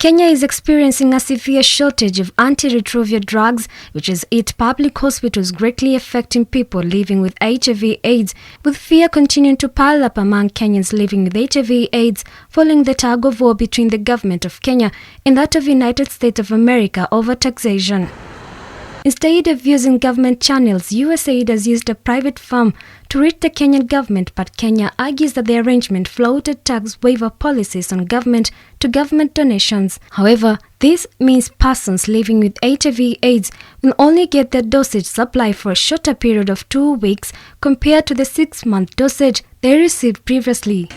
Kenya is experiencing a severe shortage of antiretroviral drugs, which has hit public hospitals, greatly affecting people living with HIV/AIDS, with fear continuing to pile up among Kenyans living with HIV/AIDS following the tug-of-war between the government of Kenya and that of United States of America over taxation. Instead of using government channels, USAID has used a private firm to reach the Kenyan government, but Kenya argues that the arrangement flouted tax waiver policies on government-to-government donations. However, this means persons living with HIV/AIDS will only get their dosage supply for a shorter period of 2 weeks compared to the 6-month dosage they received previously.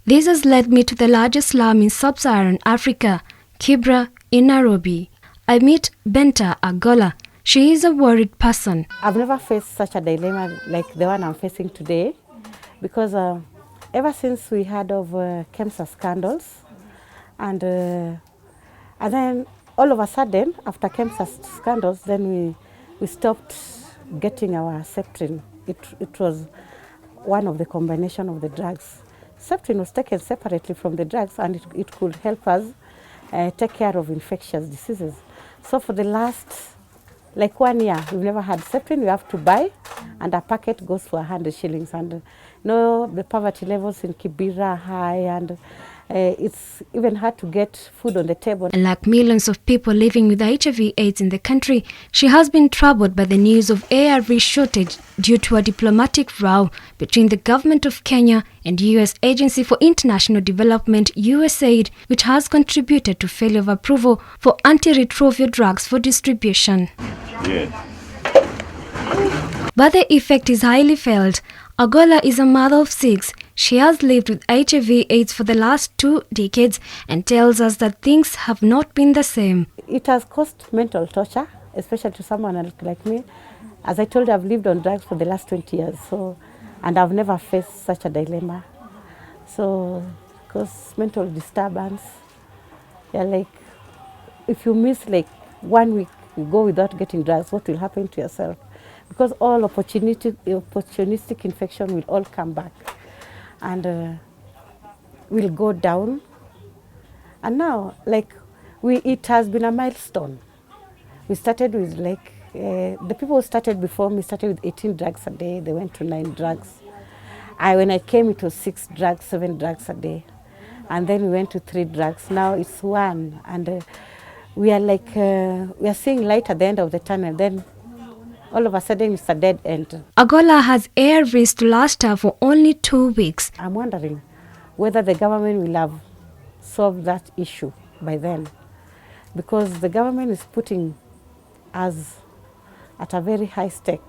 This has led me to the largest slum in sub-Saharan Africa, Kibra, in Nairobi. I meet Benta Agola. She is a worried person. I've never faced such a dilemma like the one I'm facing today, because ever since we heard of KEMSA scandals, and then all of a sudden, after KEMSA scandals, then we stopped getting our Septrin. It was one of the combination of the drugs. Septrin was taken separately from the drugs, and it could help us take care of infectious diseases. So for the last 1 year, we've never had Septrin. We have to buy, and a packet goes for 100 shillings. And the poverty levels in Kibera are high, and it's even hard to get food on the table. And like millions of people living with HIV/AIDS in the country, she has been troubled by the news of ARV shortage due to a diplomatic row between the government of Kenya and U.S. Agency for International Development, USAID, which has contributed to failure of approval for antiretroviral drugs for distribution. Yeah. But the effect is highly felt. Agola is a mother of 6. She has lived with HIV/AIDS for the last 2 decades and tells us that things have not been the same. It has caused mental torture, especially to someone like me. As I told you, I've lived on drugs for the last 20 years, and I've never faced such a dilemma. So, because mental disturbance, if you miss 1 week, you go without getting drugs, what will happen to yourself? Because all opportunistic infection will all come back and will go down. And now, it has been a milestone. We started with the people who started before me started with 18 drugs a day. They went to 9 drugs. When I came, it was 6 drugs, 7 drugs a day. And then we went to 3 drugs. Now it's 1. And we are seeing light at the end of the tunnel. Then all of a sudden, it's a dead end. Agola has ARVs to last her for only 2 weeks. I'm wondering whether the government will have solved that issue by then, because the government is putting us at a very high stake.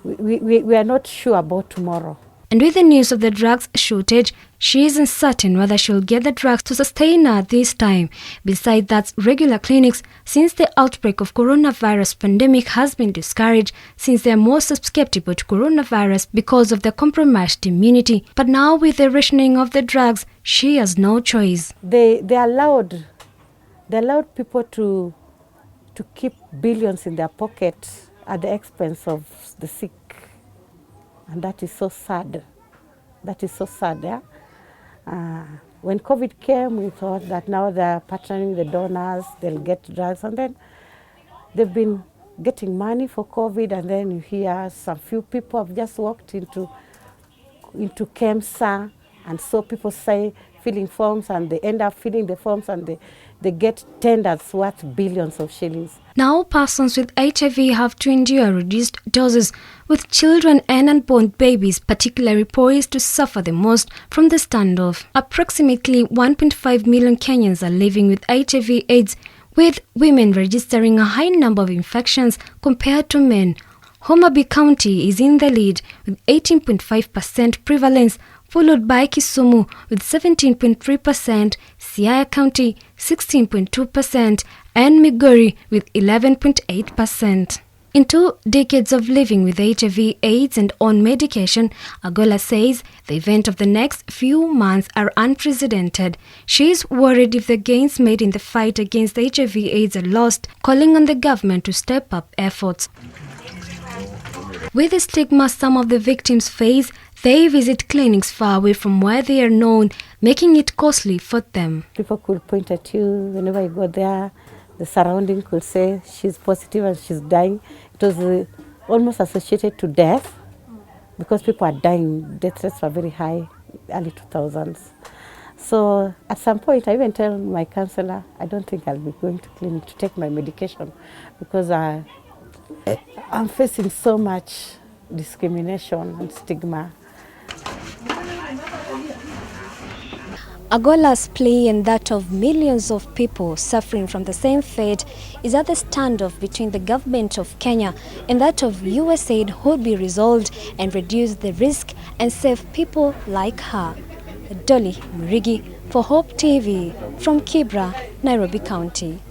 We are not sure about tomorrow. And with the news of the drugs shortage, she is uncertain whether she'll get the drugs to sustain her this time. Besides that, regular clinics since the outbreak of coronavirus pandemic has been discouraged, since they are more susceptible to coronavirus because of their compromised immunity. But now with the rationing of the drugs, she has no choice. They allowed people to keep billions in their pockets at the expense of the sick. And that is so sad. That is so sad, yeah? When COVID came, we thought that now they're partnering the donors, they'll get drugs. And then they've been getting money for COVID, and then you hear some few people have just walked into KEMSA, and so people say filling forms, and they end up filling the forms, and they get tenders worth billions of shillings. Now persons with HIV have to endure reduced doses, with children and unborn babies particularly poised to suffer the most from the standoff. Approximately 1.5 million Kenyans are living with HIV/AIDS, with women registering a high number of infections compared to men. Homa Bay County is in the lead with 18.5% prevalence, followed by Kisumu with 17.3%, Siaya County 16.2%, and Migori with 11.8%. In 2 decades of living with HIV/AIDS and on medication, Agola says the event of the next few months are unprecedented. She is worried if the gains made in the fight against HIV/AIDS are lost, calling on the government to step up efforts. With the stigma some of the victims face, They visit clinics far away from where they are known, making it costly for them. People could point at you whenever you go there. The surrounding could say she's positive and she's dying. It was almost associated to death because people are dying. Death rates were very high, early 2000s. So at some point, I even tell my counselor, I don't think I'll be going to clinic to take my medication because I'm facing so much discrimination and stigma. Agola's plea and that of millions of people suffering from the same fate is that the standoff between the government of Kenya and that of USAID would be resolved and reduce the risk and save people like her. Dolly Murigi for Hope TV from Kibra, Nairobi County.